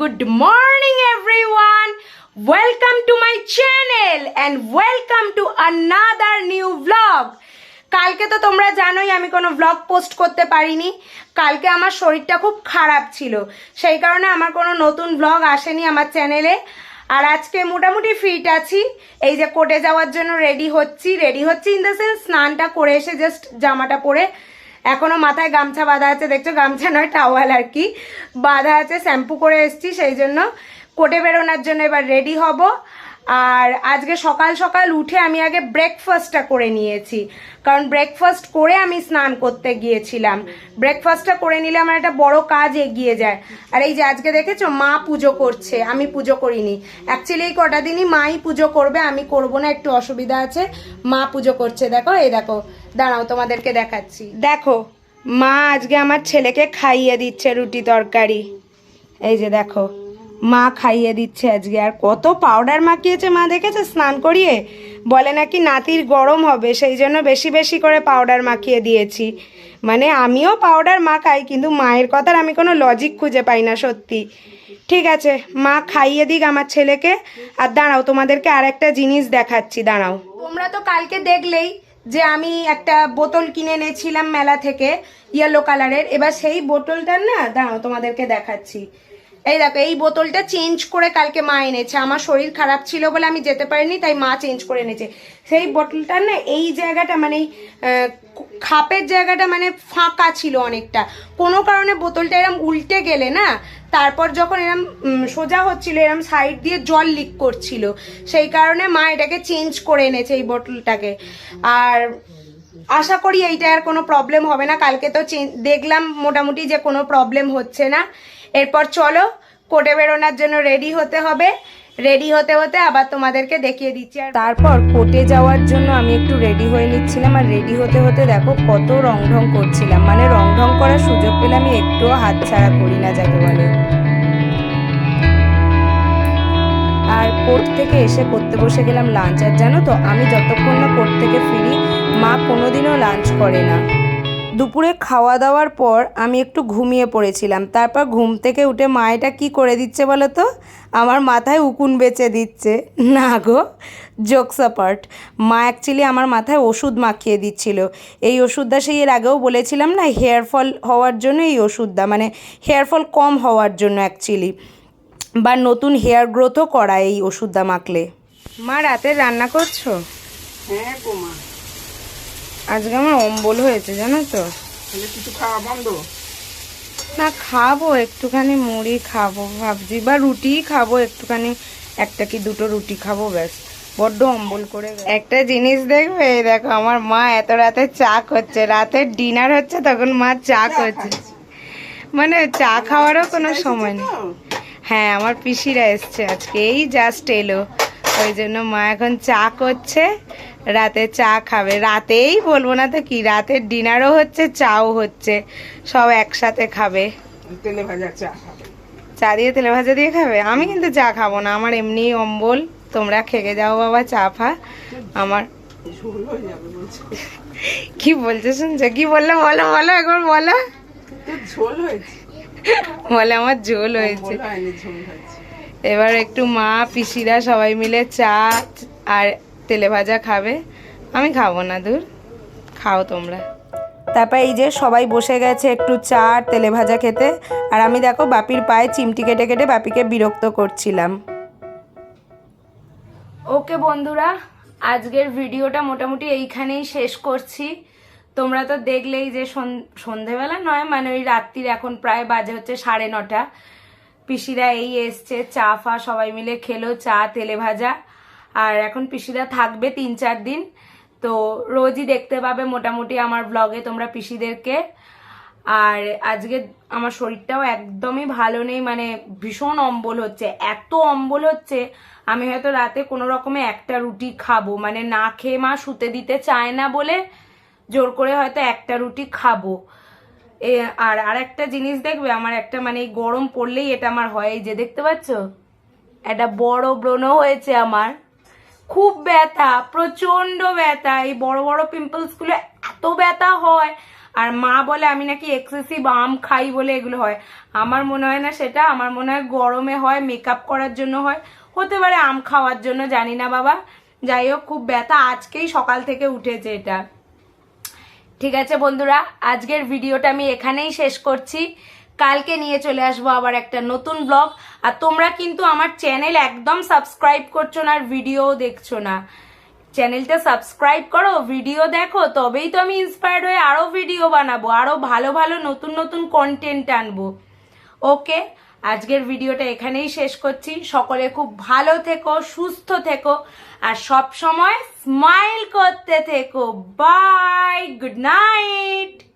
Good morning everyone. Welcome to my channel and welcome to another new vlog. কালকে তো তোমরা জানোই আমি কোনো vlog পোস্ট করতে পারিনি। কালকে আমার শরীরটা খুব খারাপ ছিল, সেই কারণে আমার কোনো নতুন vlog আসেনি আমার চ্যানেলে। আর আজকে মোটামুটি ফিট আছি, এই যে কোর্টে যাওয়ার জন্য রেডি হচ্ছি ইন দ্য সেন্স স্নানটা করে এসে জাস্ট জামাটা পরে, এখনো মাথায় গামছা বাঁধা আছে, দেখছো গামছা নয় টাওয়াল আর কি বাঁধা আছে, শ্যাম্পু করে এসেছি, সেই জন্য কোর্টে বেরোনোর জন্য এবার রেডি হব। আর আজকে সকাল সকাল উঠে আমি আগে ব্রেকফাস্টটা করে নিয়েছি, কারণ ব্রেকফাস্ট করে আমি স্নান করতে গিয়েছিলাম। ব্রেকফাস্টটা করে নিলে আমার একটা বড় কাজ এগিয়ে যায়। আর এই যে আজকে দেখেছো মা পুজো করছে, আমি পুজো করিনি। অ্যাকচুয়ালি এই কটা দিনই মাই পুজো করবে, আমি করব না, একটু অসুবিধা আছে। মা পুজো করছে, দেখো এই দেখো, দাঁড়াও তোমাদেরকে দেখাচ্ছি। দেখো মা আজকে আমার ছেলেকে খাইয়ে দিচ্ছে রুটি তরকারি, এই যে দেখো মা খাইয়ে দিচ্ছে আজকে। আর কত পাউডার মাখিয়েছে মা, দেখেছে স্নান করিয়ে, বলে নাকি নাতির গরম হবে, সেই জন্য বেশি বেশি করে পাউডার মাখিয়ে দিয়েছি। মানে আমিও পাউডার মাখাই, কিন্তু মায়ের কথার আমি কোনো লজিক খুঁজে পাই না সত্যি। ঠিক আছে মা খাইয়ে দিক আমার ছেলেকে। আর দাঁড়াও তোমাদেরকে আর একটা জিনিস দেখাচ্ছি, দাঁড়াও। তোমরা তো কালকে দেখলেই যে আমি একটা বোতল কিনে এনেছিলাম মেলা থেকে ইয়েলো কালারের। এবার সেই বোতলটার না, দাঁড়াও তোমাদেরকে দেখাচ্ছি। এই দেখো এই বোতলটা চেঞ্জ করে কালকে মা এনেছে, আমার শরীর খারাপ ছিল বলে আমি যেতে পারিনি, তাই মা চেঞ্জ করে এনেছে। সেই বোতলটার না এই জায়গাটা মানে খাপের জায়গাটা মানে ফাঁকা ছিল অনেকটা, কোনো কারণে বোতলটা এরম উল্টে গেলে না, তারপর যখন এরম সোজা হচ্ছিল এরম সাইড দিয়ে জল লিক করছিল, সেই কারণে মা এটাকে চেঞ্জ করে এনেছে এই বোতলটাকে। আর আশা করি এইটা আর কোনো প্রবলেম হবে না। কালকে তো দেখলাম মোটামুটি যে কোনো প্রবলেম হচ্ছে না। এরপর চলো কোর্টে বেরোনোর জন্য রেডি হতে হবে। রেডি হতে হতে আবার তোমাদেরকে দেখিয়ে দিচ্ছি। আর তারপর কোর্টে যাওয়ার জন্য আমি একটু রেডি হয়ে নিচ্ছিলাম। আর রেডি হতে হতে দেখো কত রং ঢং করছিলাম, মানে রং ঢং করার সুযোগ পেলে আমি একটুও হাতছাড়া করি না যাকে বলে। আর কোর্ট থেকে এসে করতে বসে গেলাম লাঞ্চ। আর জানো তো আমি যতক্ষণ না কোর্ট থেকে ফিরি মা কোনোদিনও লাঞ্চ করে না। দুপুরে খাওয়া দাওয়ার পর আমি একটু ঘুমিয়ে পড়েছিলাম, তারপর ঘুম থেকে উঠে মা এটা কী করে দিচ্ছে বলো তো, আমার মাথায় উকুন বেচে দিচ্ছে। না গো, জোকস অ্যাপার্ট, মা অ্যাকচুয়ালি আমার মাথায় ওষুধ মাখিয়ে দিচ্ছিল। এই ওষুধটা সেই এর আগেও বলেছিলাম না, হেয়ার ফল হওয়ার জন্য এই ওষুধটা, মানে হেয়ার ফল কম হওয়ার জন্য অ্যাকচুয়ালি, বা নতুন হেয়ার গ্রোথও করায় এই ওষুধটা মাখলে। মা রাতে রান্না করছো? হ্যাঁ গো মা, আজকে আমার অম্বল হয়েছে জানো তো। কিছু খাওয়া বন্ধ? না খাবো, একটুখানি মুড়ি খাবো ভাবছি, বা রুটিই খাবো একটুখানি, একটা কি দুটো রুটি খাবো ব্যাস, বড্ড অম্বল করে। একটা জিনিস দেখবে, এই দেখো আমার মা এত রাতে চা করছে, রাতের ডিনার হচ্ছে তখন মা চা করছে, মানে চা খাওয়ারও কোনো সময় নেই। হ্যাঁ আমার পিসিরা এসছে আজকে, এই জাস্ট এলো, ওই জন্য মা এখন চা করছে, রাতে চা খাবে। রাতেই বলবো না তো কি, রাতের ডিনারও হচ্ছে চাও হচ্ছে, সব একসাথে খাবে। তেলে ভাজা চা খাবে? চা দিয়ে তেলে ভাজা দিয়ে খাবে? আমি কিন্তু চা খাবো না, আমার এমনি অম্বল, তোমরা খেয়ে যাও বাবা চা ফা। আমার ঝোল হয়ে যাবে বলছে। কি বলছো শুনছো? কি বললে বলো বলো একবার বলো। ঝোল হয়েছে বলে আমার ঝোল হয়েছে। ঝোল হয়েছে। এবার একটু মা পিসিরা সবাই মিলে চা আর তেলে ভাজা খাবে, আমি খাবো না, দূর খাও তোমরা। তারপর এই যে সবাই বসে গেছে একটু চা আর তেলে ভাজা খেতে, আর আমি দেখো বাপির পায়ে চিমটি কেটে কেটে বাপিকে বিরক্ত করছিলাম। ওকে বন্ধুরা, আজকের ভিডিওটা মোটামুটি এইখানেই শেষ করছি। তোমরা তো দেখলেই যে সন্ধেবেলা নয়, মানে ওই রাত্রির এখন প্রায় বাজে হচ্ছে 9:30। পিসিরা এই এসছে, চা ফা সবাই মিলে খেলো, চা তেলে ভাজা। আর এখন পিসিরা থাকবে 3-4 দিন, তো রোজই দেখতে পাবে মোটামুটি আমার ব্লগে তোমরা পিসিদেরকে। আর আজকে আমার শরীরটাও একদমই ভালো নেই, মানে ভীষণ অম্বল হচ্ছে, এত অম্বল হচ্ছে আমি হয়তো রাতে কোনো রকমে একটা রুটি খাবো, মানে না খেয়ে মা শুতে দিতে চায় না বলে জোর করে হয়তো একটা রুটি খাবো। আর একটা জিনিস দেখবে, আমার একটা মানে গরম পড়লেই এটা আমার হয়, এই যে দেখতে পাচ্ছ একটা বড় ব্রণ হয়েছে আমার, খুব ব্যথা, প্রচন্ড ব্যথা, এই বড় বড় পিম্পলস গুলো এত ব্যথা হয় আর মা বলে আমি নাকি এক্সেসিভ আম খাই বলে এগুলো হয়। আমার মনে হয় না সেটা, আমার মনে হয় গরমে হয়, মেকআপ করার জন্য হয়, হতে পারে আম খাওয়ার জন্য, জানি না বাবা। যাই হোক, খুব ব্যথা, আজকেই সকাল থেকে উঠেছে এটা। ঠিক আছে বন্ধুরা, আজকের ভিডিওটা আমি এখানেই শেষ করছি। কালকে নিয়ে চলে আসবো আবার একটা নতুন ব্লগ। আর তোমরা কিন্তু আমার চ্যানেল একদম সাবস্ক্রাইব করছো না আর ভিডিও দেখছো না। চ্যানেলটা সাবস্ক্রাইব করো, ভিডিও দেখো, তবেই তো আমি ইন্সপায়ার্ড হয়ে আরো ভিডিও বানাবো, আরো ভালো ভালো নতুন নতুন কন্টেন্ট আনবো। ওকে, আজকের ভিডিওটা এখানেই শেষ করছি। সকলে খুব ভালো থেকো, সুস্থ থেকো, আর সব সময় স্মাইল করতে থেকো। Bye, good night.